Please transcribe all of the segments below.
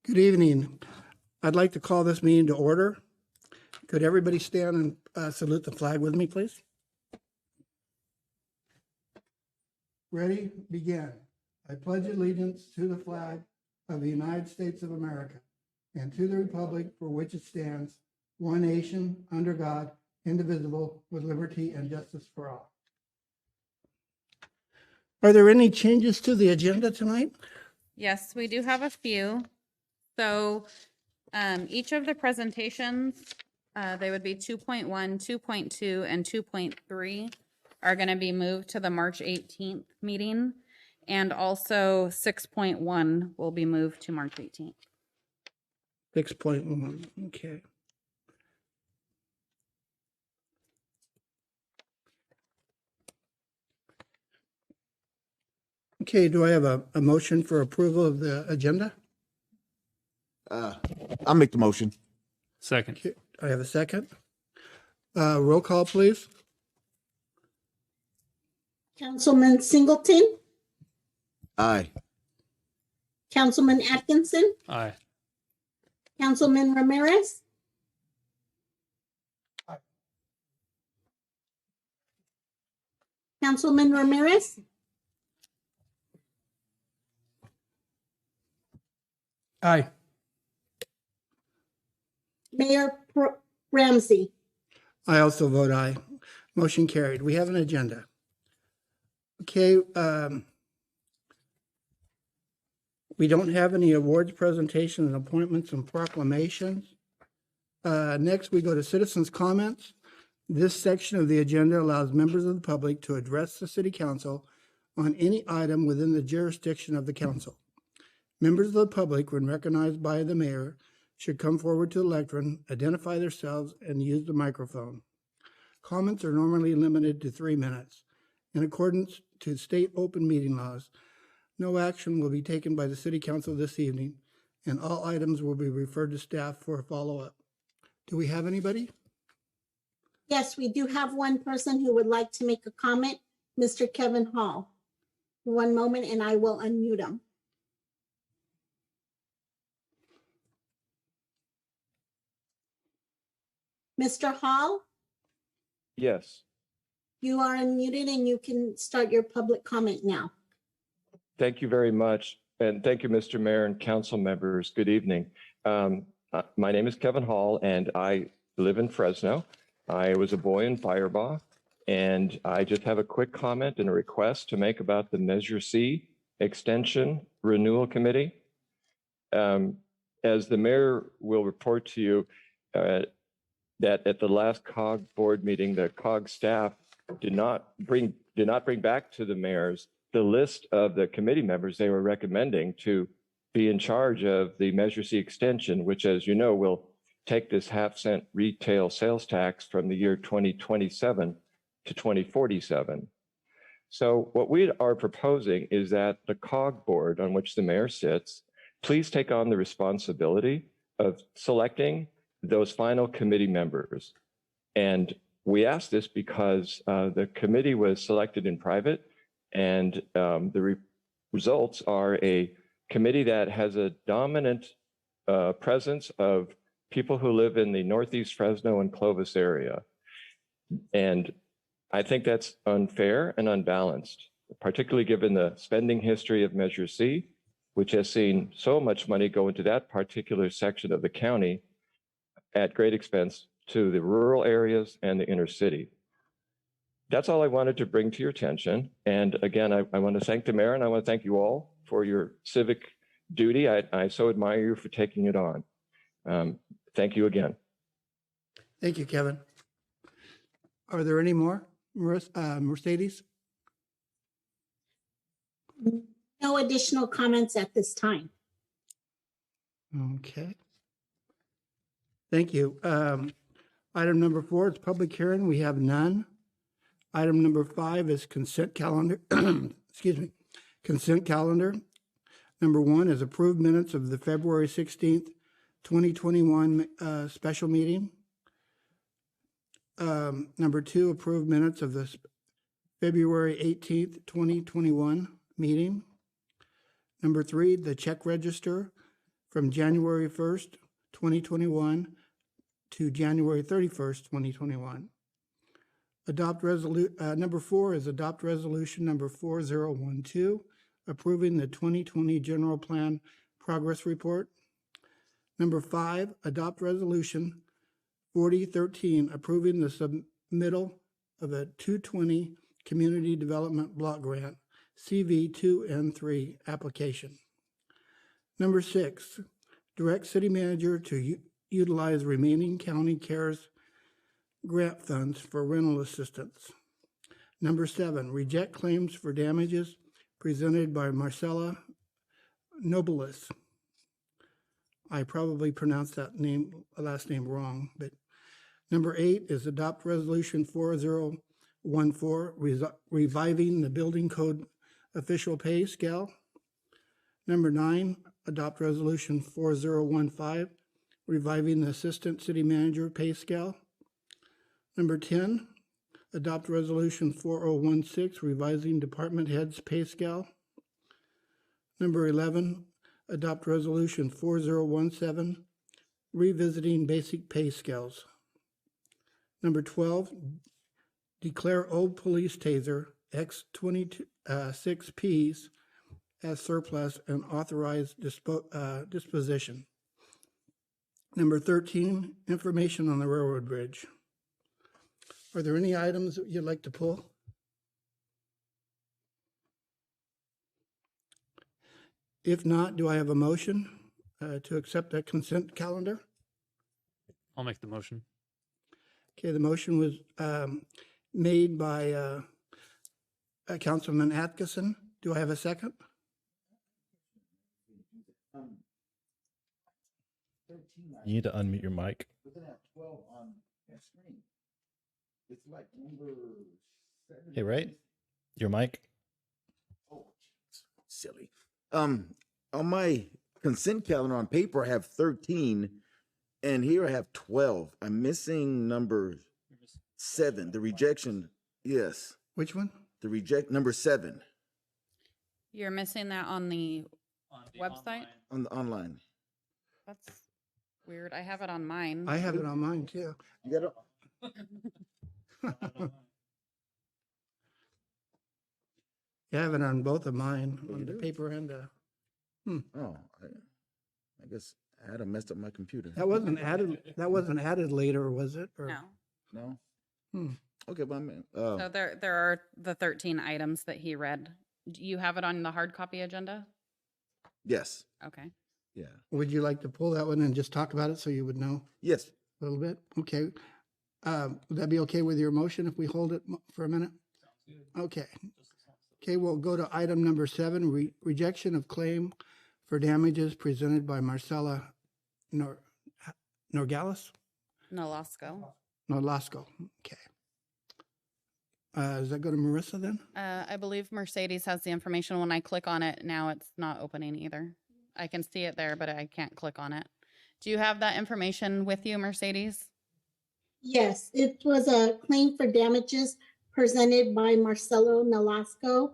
Good evening. I'd like to call this meeting to order. Could everybody stand and salute the flag with me, please? Ready? Begin. I pledge allegiance to the flag of the United States of America and to the republic for which it stands, one nation, under God, indivisible, with liberty and justice for all. Are there any changes to the agenda tonight? Yes, we do have a few. So each of the presentations, they would be 2.1, 2.2, and 2.3 are going to be moved to the March 18th meeting. And also 6.1 will be moved to March 18th. 6.1, okay. Okay, do I have a motion for approval of the agenda? I'll make the motion. Second. Okay, I have a second. Roll call, please. Councilman Singleton, Aye. Councilman Atkinson, Aye. Councilman Ramirez. Aye. Councilman Ramirez, Aye. Mayor Ramsey. I also vote aye. Motion carried. We have an agenda. Okay, we don't have any awards presentations and appointments and proclamations. Next, we go to citizens' comments. This section of the agenda allows members of the public to address the city council on any item within the jurisdiction of the council. Members of the public, when recognized by the mayor, should come forward to the lectern, identify themselves, and use the microphone. Comments are normally limited to 3 minutes. In accordance to state open meeting laws, no action will be taken by the city council this evening, and all items will be referred to staff for a follow-up. Do we have anybody? Yes, we do have one person who would like to make a comment, Mr. Kevin Hall. One moment and I will unmute him. Mr. Hall, Yes, you are unmuted and you can start your public comment now. thank you very much. And thank you, Mr. Mayor and council members. Good evening. My name is Kevin Hall and I live in Fresno. I was a boy in Firebaugh, and I just have a quick comment and a request to make about the Measure C Extension Renewal Committee. As the mayor will report to you, that at the last COG board meeting, the COG staff did not bring back to the mayors the list of the committee members they were recommending to be in charge of the Measure C extension, which, as you know, will take this half-cent retail sales tax from the year 2027 to 2047. So what we are proposing is that the COG board on which the mayor sits, please take on the responsibility of selecting those final committee members. And we ask this because the committee was selected in private, and the results are a committee that has a dominant presence of people who live in the Northeast Fresno and Clovis area. And I think that's unfair and unbalanced, particularly given the spending history of Measure C, which has seen so much money go into that particular section of the county at great expense to the rural areas and the inner city. That's all I wanted to bring to your attention. And again, I want to thank the mayor, and I want to thank you all for your civic duty. I so admire you for taking it on. Thank you again. Thank you, Kevin. Are there any more? Mercedes? No additional comments at this time. Okay. Thank you. Item number 4 is public hearing. We have none. Item number 5 is consent calendar. Excuse me. Consent calendar. Number 1 is approved minutes of the February 16th, 2021 special meeting. Number 2, approved minutes of the February 18th, 2021 meeting. Number 3, the check register from January 1st, 2021 to January 31st, 2021. Number 4 is adopt resolution number 4012, approving the 2020 general plan progress report. Number 5, adopt resolution 4013, approving the submittal of a 220 community development block grant, CV2 and 3 application. Number 6, direct city manager to utilize remaining county CARES grant funds for rental assistance. Number 7, reject claims for damages presented by Marcella Nobilis. I probably pronounced that last name wrong, but number 8 is adopt resolution 4014, reviving the building code official pay scale. Number 9, adopt resolution 4015, reviving the assistant city manager pay scale. Number 10, adopt resolution 4016, revising department heads pay scale. Number 11, adopt resolution 4017, revisiting basic pay scales. Number 12, declare old police taser X26Ps as surplus and authorize disposition. Number 13, information on the railroad bridge. Are there any items that you'd like to pull? If not, do I have a motion to accept that consent calendar? I'll make the motion. Okay, the motion was made by Councilman Atkinson. Do I have a second? You need to unmute your mic. Hey, right? Your mic? Silly. On my consent calendar on paper, I have 13, and here I have 12. I'm missing number 7, the rejection. Yes, Which one? the reject number 7 You're missing that on the website? on the online. That's weird. I have it on mine. I have it on mine too. You got it? I have it on both of mine, Oh, on you the do? paper and Oh, I guess I had to messed up my computer. that wasn't added later, was it? Or- No. No. Hmm. Okay, but I mean, So there are the 13 items that he read. Do you have it on the hard copy agenda? yes, Okay. yeah, Would you like to pull that one and just talk about it so you would know yes. a little bit? Okay. Would that be okay with your motion if we hold it for a minute? Okay. Okay, we'll go to item number 7, rejection of claim for damages presented by Marcella Norgalis? Nolasco. Nolasco, okay. Does that go to Marissa then? I believe Mercedes has the information. When I click on it now, it's not opening either. I can see it there, but I can't click on it. Do you have that information with you, Mercedes? Yes, it was a claim for damages presented by Marcelo Nolasco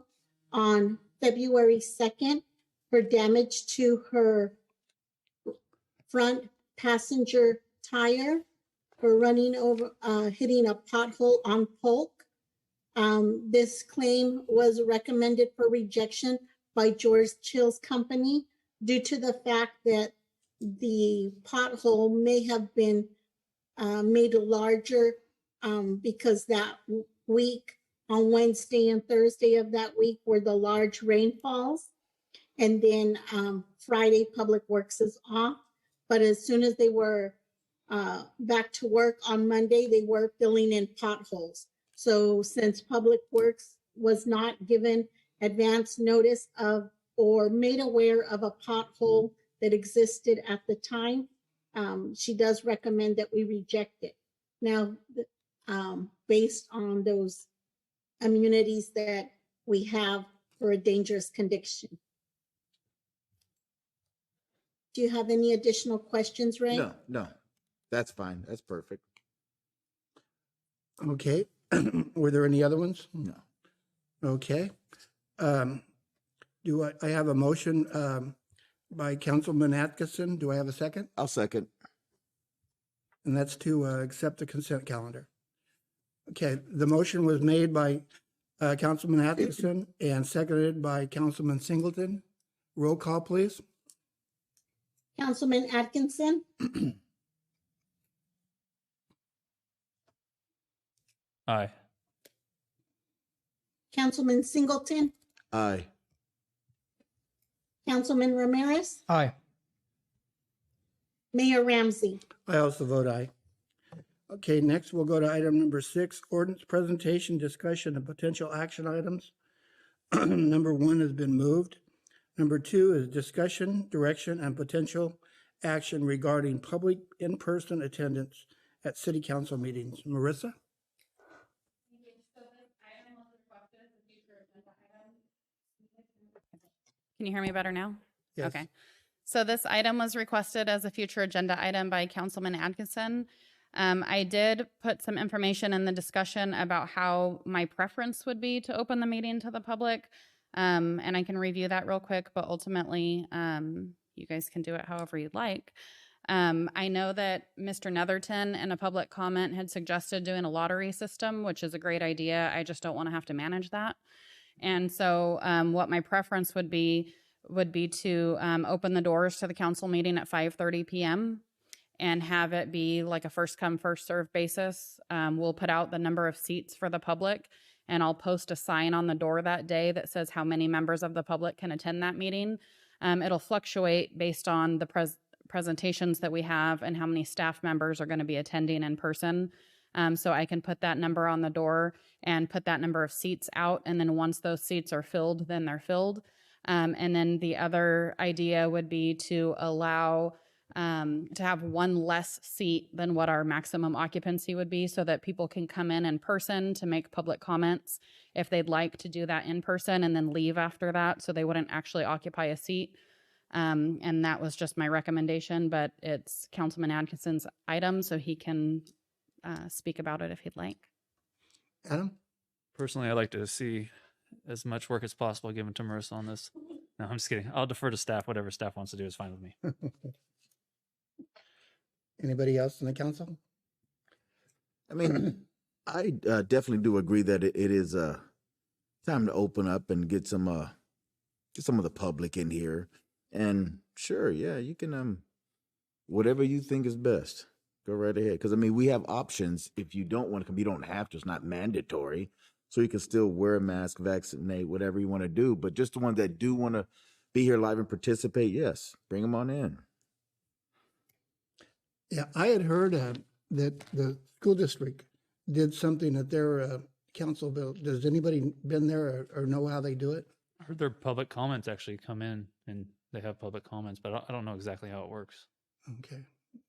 on February 2nd for damage to her front passenger tire for running over, hitting a pothole on Polk. This claim was recommended for rejection by George Chill's company due to the fact that the pothole may have been made larger because that week on Wednesday and Thursday of that week were the large rainfalls. And then Friday, Public Works is off. But as soon as they were back to work on Monday, they were filling in potholes. So since Public Works was not given advance notice of or made aware of a pothole that existed at the time, she does recommend that we reject it. Now, based on those immunities that we have for a dangerous condition. Do you have any additional questions, Ray? No, that's fine. That's perfect. Okay. Were there any other ones? No. Okay. Do I have a motion by Councilman Atkinson. Do I have a second? I'll second. And that's to accept the consent calendar. Okay, the motion was made by Councilman Atkinson and seconded by Councilman Singleton. Roll call, please. Councilman Atkinson, Aye. Councilman Singleton, Aye. Councilman Ramirez, Aye. Mayor Ramsey. I also vote aye. Okay, next we'll go to item number 6, ordinance presentation, discussion, and potential action items. Number 1 has been moved. Number 2 is discussion, direction, and potential action regarding public in-person attendance at city council meetings. Marissa? Can you hear me better now? Yes. Okay. So this item was requested as a future agenda item by Councilman Atkinson. I did put some information in the discussion about how my preference would be to open the meeting to the public. And I can review that real quick, but ultimately, you guys can do it however you'd like. I know that Mr. Netherton in a public comment had suggested doing a lottery system, which is a great idea. I just don't want to have to manage that. And so what my preference would be to open the doors to the council meeting at 5:30 p.m. and have it be like a first come, first served basis. We'll put out the number of seats for the public, and I'll post a sign on the door that day that says how many members of the public can attend that meeting. It'll fluctuate based on the presentations that we have and how many staff members are going to be attending in person. So I can put that number on the door and put that number of seats out. And then once those seats are filled, then they're filled. And then the other idea would be to allow to have one less seat than what our maximum occupancy would be, so that people can come in person to make public comments if they'd like to do that in person, and then leave after that, so they wouldn't actually occupy a seat. And that was just my recommendation, but it's Councilman Atkinson's item, so he can speak about it if he'd like. Adam? Personally, I'd like to see as much work as possible given to Marissa on this. No, I'm just kidding. I'll defer to staff. Whatever staff wants to do is fine with me. Anybody else in the council? I mean, I definitely do agree that it is time to open up and get some of the public in here. And sure, yeah, you can whatever you think is best, go right ahead. Because I mean, we have options. If you don't want to come, you don't have to. It's not mandatory. So you can still wear a mask, vaccinate, whatever you want to do. But just the ones that do want to be here live and participate, yes, bring them on in. Yeah, I had heard that the school district did something at their council bill. Does anybody been there or know how they do it? I heard their public comments actually come in and they have public comments, but I don't know exactly how it works. Okay.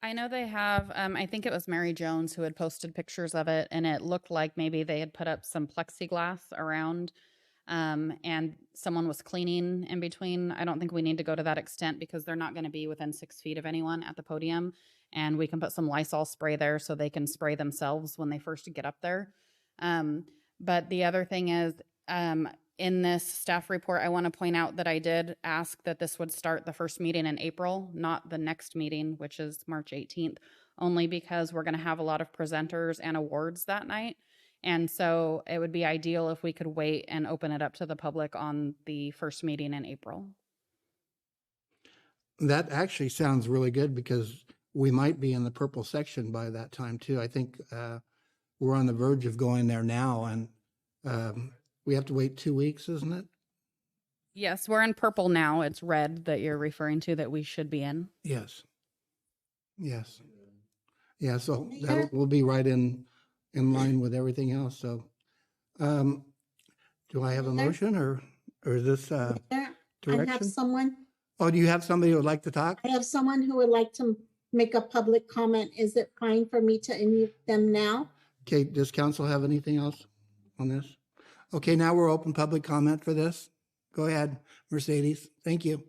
I know they have, I think it was Mary Jones who had posted pictures of it, and it looked like maybe they had put up some plexiglass around, and someone was cleaning in between. I don't think we need to go to that extent because they're not going to be within 6 feet of anyone at the podium, and we can put some Lysol spray there so they can spray themselves when they first get up there. But the other thing is, in this staff report, I want to point out that I did ask that this would start the first meeting in April, not the next meeting, which is March 18th, only because we're going to have a lot of presenters and awards that night. And so it would be ideal if we could wait and open it up to the public on the first meeting in April. That actually sounds really good because we might be in the purple section by that time too. I think we're on the verge of going there now, and we have to wait 2 weeks, isn't it? Yes, we're in purple now. It's red that you're referring to that we should be in. Yes. Yes. Yeah, so that will be right in line with everything else. So do I have a motion or is this There, I have direction? someone, Oh, do you have somebody who would like to talk? I have someone who would like to make a public comment. Is it fine for me to unmute them now? Okay, does council have anything else on this? Okay, now we're open public comment for this. Go ahead, Mercedes. Thank you.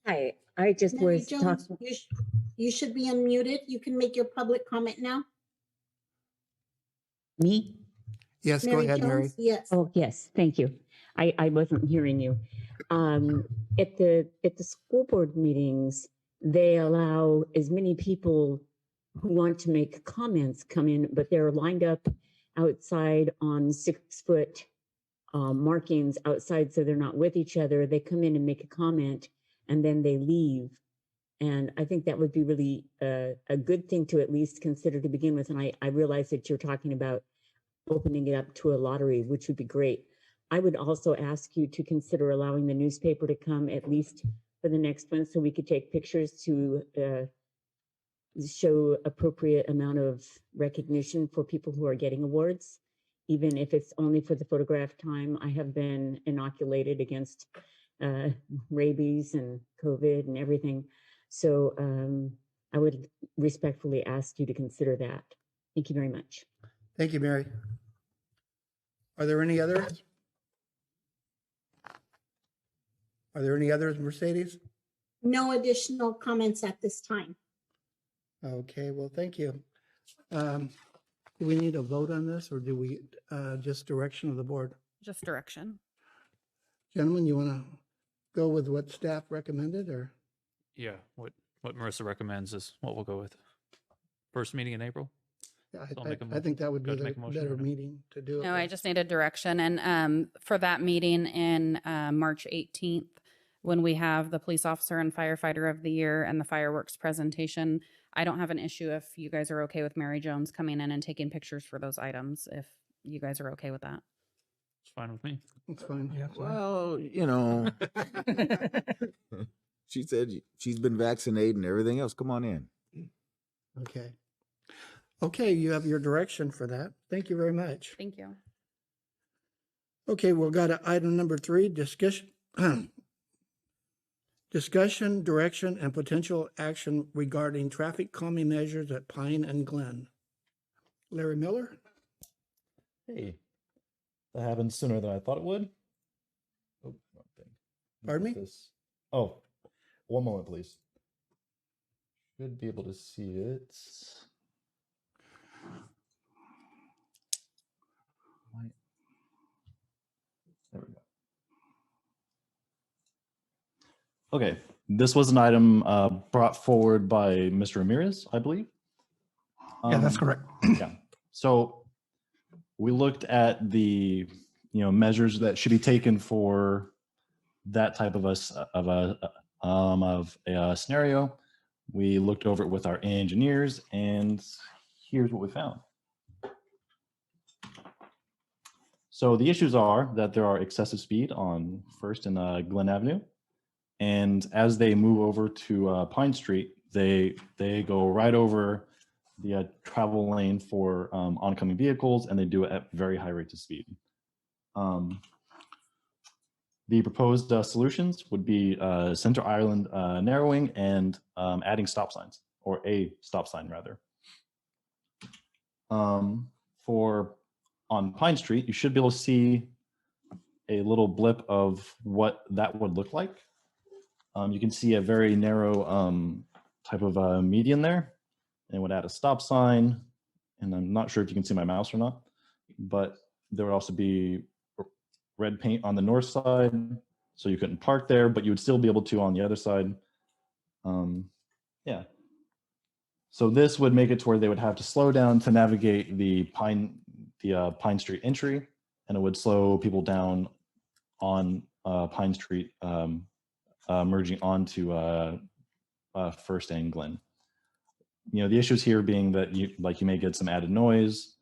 Hi, I just Mary was Jones, talking. you should be unmuted. You can make your public comment now. Me? Yes, go ahead, Mary. Jones? Yes. Oh, yes, thank you. I wasn't hearing you. At the school board meetings, they allow as many people who want to make comments come in, but they're lined up outside on 6-foot markings outside, so they're not with each other. They come in and make a comment, and then they leave. And I think that would be really a good thing to at least consider to begin with. And I realize that you're talking about opening it up to a lottery, which would be great. I would also ask you to consider allowing the newspaper to come at least for the next one, so we could take pictures to show appropriate amount of recognition for people who are getting awards, even if it's only for the photograph time. I have been inoculated against rabies and COVID and everything. So I would respectfully ask you to consider that. Thank you very much. Thank you, Mary. Are there any others? Are there any others, Mercedes? No additional comments at this time. Okay, well, thank you. Do we need a vote on this, or do we just direction of the board? Just direction. Gentlemen, you want to go with what staff recommended, or? Yeah, what Marissa recommends is what we'll go with. First meeting in April? Yeah, So I'll make a I think that would be go ahead the and make a motion better or no? meeting to do it. No, I with. just needed direction. And for that meeting in March 18th, when we have the police officer and firefighter of the year and the fireworks presentation, I don't have an issue if you guys are okay with Mary Jones coming in and taking pictures for those items, if you guys are okay with that. It's fine with me. It's fine. Yeah, it's fine. Well, you know, she said she's been vaccinated and everything else. Come on in. Okay. Okay, you have your direction for that. Thank you very much. Thank you. Okay, we'll go to item number 3, discussion, discussion, direction, and potential action regarding traffic calming measures at Pine and Glen. Larry Miller? Hey, that happened sooner than I thought it would. Oh, wrong thing. Pardon me? This. Oh, one moment, please. Should be able to see it. There we go. Okay, this was an item brought forward by Mr. Ramirez, I believe. Yeah, that's correct. Yeah. So we looked at the measures that should be taken for that type of a scenario. We looked over it with our engineers, and here's what we found. So the issues are that there are excessive speed on First and Glen Avenue, and as they move over to Pine Street, they go right over the travel lane for oncoming vehicles, and they do it at very high rates of speed. The proposed solutions would be center island narrowing and adding stop signs, or a stop sign rather. On Pine Street, you should be able to see a little blip of what that would look like. You can see a very narrow type of median there, and would add a stop sign. And I'm not sure if you can see my mouse or not, but there would also be red paint on the north side, so you couldn't park there, but you would still be able to on the other side. Yeah. So this would make it to where they would have to slow down to navigate the Pine Street entry, and it would slow people down on Pine Street, merging onto First and Glen. The issues here being that you may get some added noise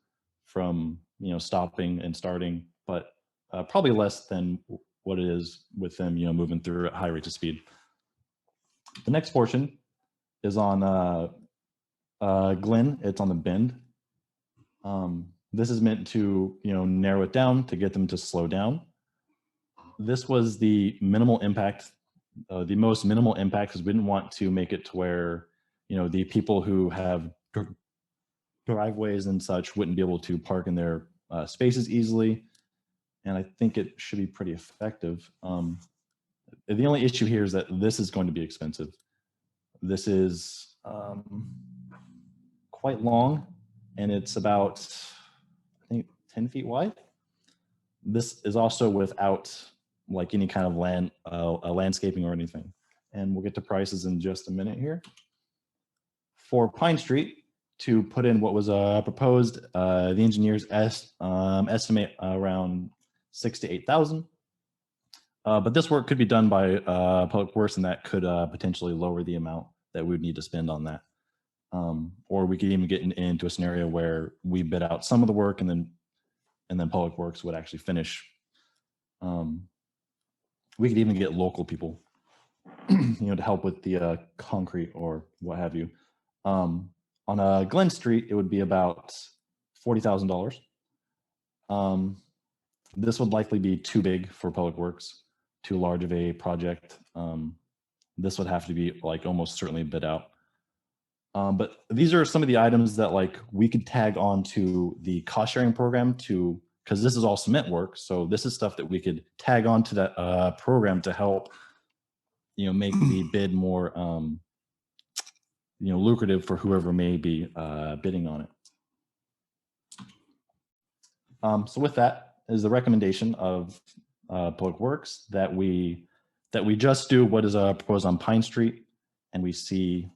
from stopping and starting, but probably less than what it is with them moving through at high rates of speed. The next portion is on Glen. It's on the bend. This is meant to narrow it down to get them to slow down. This was the minimal impact, the most minimal impact, because we didn't want to make it to where the people who have driveways and such wouldn't be able to park in their spaces easily. And I think it should be pretty effective. The only issue here is that this is going to be expensive. This is quite long, and it's about, I think, 10 feet wide. This is also without like any kind of landscaping or anything. And we'll get to prices in just a minute here. For Pine Street, to put in what was proposed, the engineers estimate around 6,000 to 8,000. But this work could be done by Public Works, and that could potentially lower the amount that we would need to spend on that. Or we could even get into a scenario where we bid out some of the work, and then Public Works would actually finish. We could even get local people, to help with the concrete or what have you. On Glen Street, it would be about $40,000. This would likely be too big for Public Works, too large of a project. This would have to be like almost certainly bid out. But these are some of the items that like we could tag on to the cost sharing program because this is all cement work. So this is stuff that we could tag on to that program to help, make the bid more, lucrative for whoever may be bidding on it. So with that is the recommendation of Public Works that we just do what is proposed on Pine Street, and we see,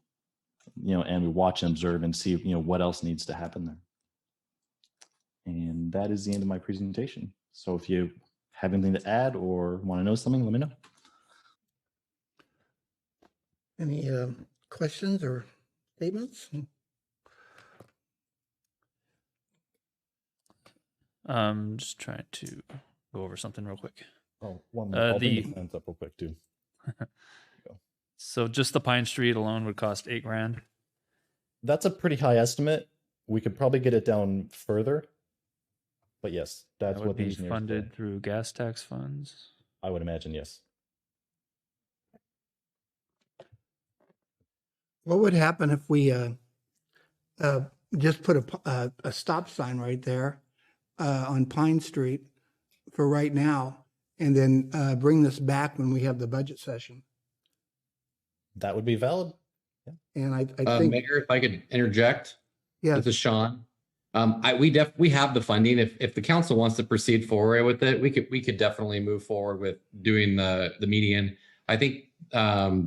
and we watch and observe and see, what else needs to happen there. And that is the end of my presentation. So if you have anything to add or want to know something, let me know. Any questions or statements? Just trying to go over something real quick. Oh, one minute. I'll bring the fence up real quick too. So just the Pine Street alone would cost $8,000. That's a pretty high estimate. We could probably get it down further. But yes, that's That would what the be engineers funded think. through gas tax funds. I would imagine, yes. What would happen if we just put a stop sign right there on Pine Street for right now, and then bring this back when we have the budget session? That would be valid. And I think, Mayor, if I could interject, yes, this is Sean. We have the funding. If the council wants to proceed forward with it, we could definitely move forward with doing the median. I think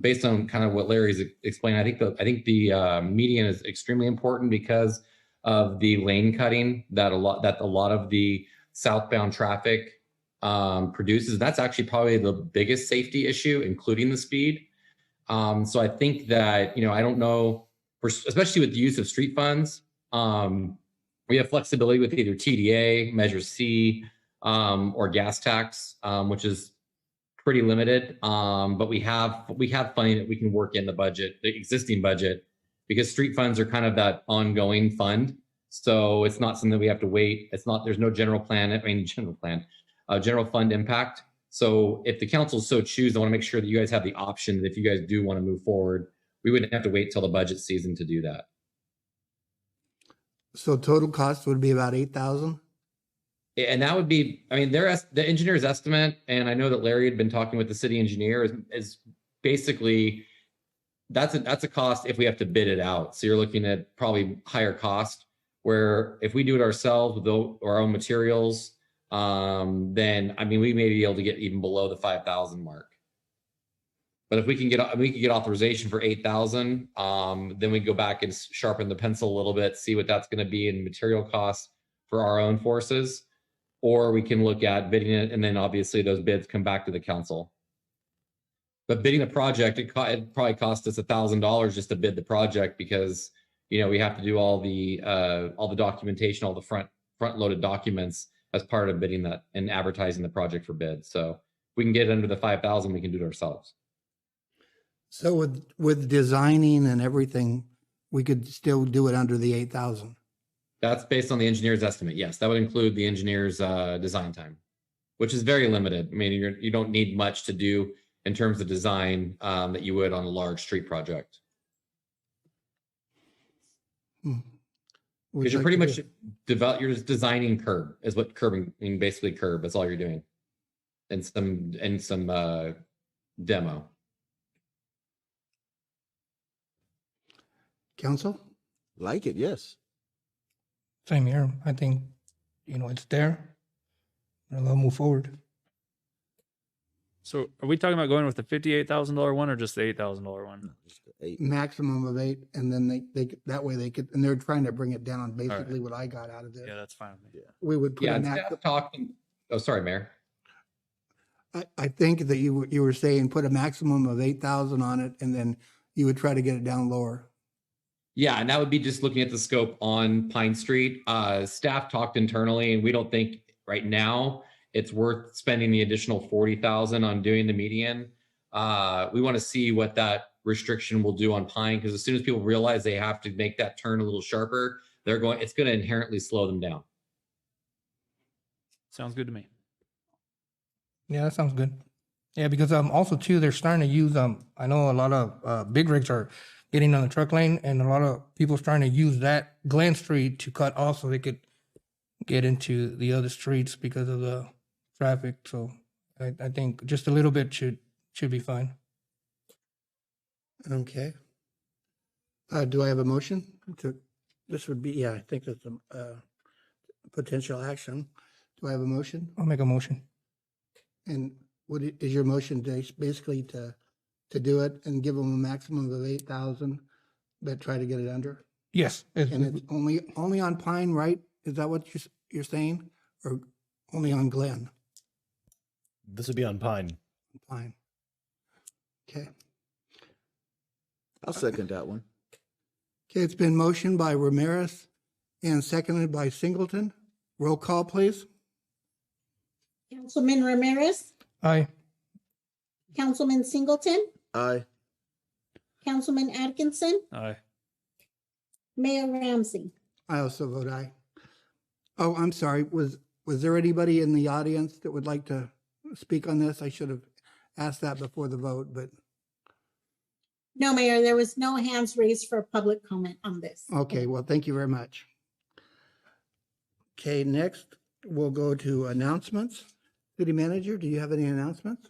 based on kind of what Larry's explained, I think the median is extremely important because of the lane cutting that a lot of the southbound traffic produces. That's actually probably the biggest safety issue, including the speed. So I think that, I don't know, especially with the use of street funds, we have flexibility with either TDA, Measure C, or gas tax, which is pretty limited. But we have funding that we can work in the budget, the existing budget, because street funds are kind of that ongoing fund. So it's not something that we have to wait. There's no general fund impact. So if the council so choose, I want to make sure that you guys have the option that if you guys do want to move forward, we wouldn't have to wait till the budget season to do that. so total cost would be about 8,000? And that would be, the engineer's estimate, and I know that Larry had been talking with the city engineer, is basically, that's a cost if we have to bid it out. So you're looking at probably higher cost, where if we do it ourselves with our own materials, then we may be able to get even below the 5,000 mark. But if we can get authorization for 8,000, then we go back and sharpen the pencil a little bit, see what that's going to be in material costs for our own forces, or we can look at bidding it, and then obviously those bids come back to the council. But bidding a project, it probably cost us $1,000 just to bid the project, because we have to do all the documentation, all the front loaded documents as part of bidding that and advertising the project for bid. So if we can get under the 5,000, we can do it ourselves. So with designing and everything, we could still do it under the 8,000? That's based on the engineer's estimate. Yes, that would include the engineer's design time, which is very limited. You don't need much to do in terms of design that you would on a large street project. Because you're pretty much you're just designing curb is what curbing, basically curb. That's all you're doing, and some demo. Council? Like it, yes. Same here. I think, it's there. I'll move forward. So are we talking about going with the $58,000 one or just the $8,000 one? Just the 8. Maximum of 8, and then that way they could, and they're trying to bring it down, basically what I got out of this. Yeah, that's fine with me. We would put Yeah, a and max, staff talked. Oh, sorry, Mayor. I think that you were saying put a maximum of 8,000 on it, and then you would try to get it down lower. Yeah, and that would be just looking at the scope on Pine Street. Staff talked internally, and we don't think right now it's worth spending the additional 40,000 on doing the median. We want to see what that restriction will do on Pine, because as soon as people realize they have to make that turn a little sharper, it's going to inherently slow them down. Sounds good to me. Yeah, that sounds good. Yeah, because also too, they're starting to use I know a lot of big rigs are getting on the truck lane, and a lot of people starting to use that Glen Street to cut off so they could get into the other streets because of the traffic. So I think just a little bit should be fine. Okay. Do I have a motion this would be, I think that's a potential action. Do I have a motion? I'll make a motion. And is your motion basically to do it and give them a maximum of 8,000, but try to get it under? Yes. And it's only on Pine, right? Is that what you're saying? Or only on Glen? This would be on Pine. Pine. Okay. I'll second that one. Okay, it's been motioned by Ramirez and seconded by Singleton. Roll call, please. Councilman Ramirez, Aye. Councilman Singleton, Aye. Councilman Atkinson, Aye. Mayor Ramsey. I also vote aye. Oh, I'm sorry. Was there anybody in the audience that would like to speak on this? I should have asked that before the vote, but No, Mayor, there was no hands raised for public comment on this. okay, well, thank you very much. Okay, next we'll go to announcements. City Manager, do you have any announcements?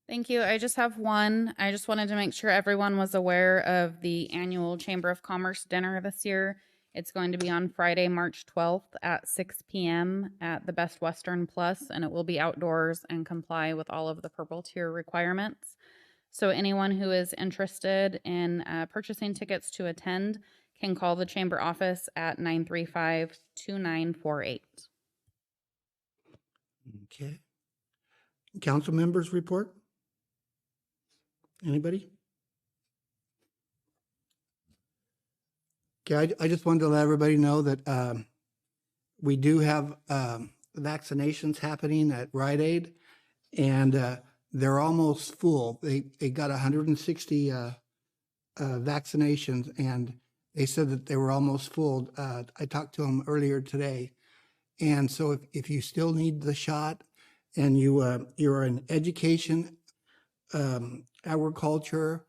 Thank you. I just have one. I just wanted to make sure everyone was aware of the annual Chamber of Commerce dinner this year. It's going to be on Friday, March 12th at 6 p.m. at the Best Western Plus, and it will be outdoors and comply with all of the purple tier requirements. So anyone who is interested in purchasing tickets to attend can call the Chamber office at 935-2948. Okay. Council members report? Anybody? Okay, I just wanted to let everybody know that we do have vaccinations happening at Rite Aid, and they're almost full. They got 160 vaccinations, and they said that they were almost full. I talked to them earlier today, and so if you still need the shot, and you're in education, agriculture,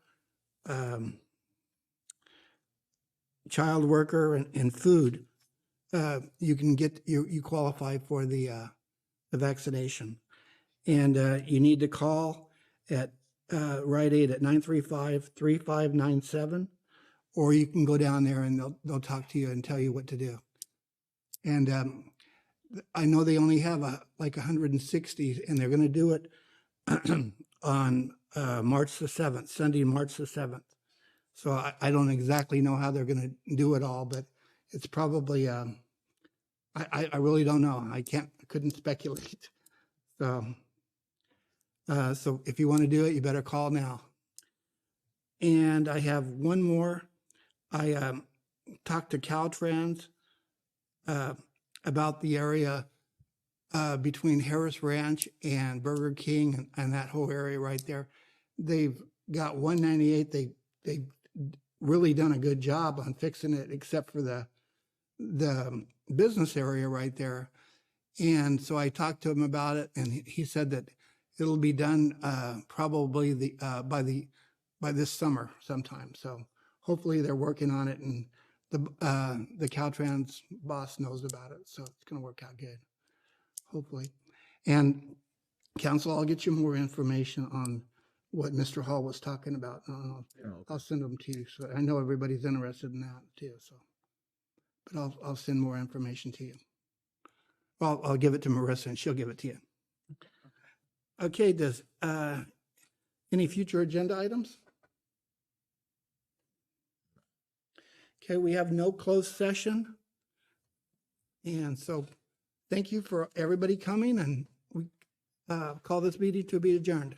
child worker, and food, you can get you qualify for the vaccination, and you need to call at Rite Aid at 935-3597, or you can go down there and they'll talk to you and tell you what to do. And I know they only have like 160, and they're going to do it on March the 7th, Sunday, March the 7th. So I don't exactly know how they're going to do it all, but it's probably, I really don't know. I couldn't speculate. So if you want to do it, you better call now. And I have one more. I talked to Caltrans about the area between Harris Ranch and Burger King and that whole area right there. They've got 198. They've really done a good job on fixing it, except for the business area right there. And so I talked to him about it, and he said that it'll be done probably by this summer sometime. So hopefully they're working on it, and the Caltrans boss knows about it, so it's going to work out good, hopefully. And council, I'll get you more information on what Mr. Hall was talking about. I'll send them to you. So I know everybody's interested in that too. So, but I'll send more information to you. Well, I'll give it to Marissa, and she'll give it to you. Okay, does, any future agenda items? Okay, we have no closed session. And so, thank you for everybody coming, and we call this meeting to be adjourned.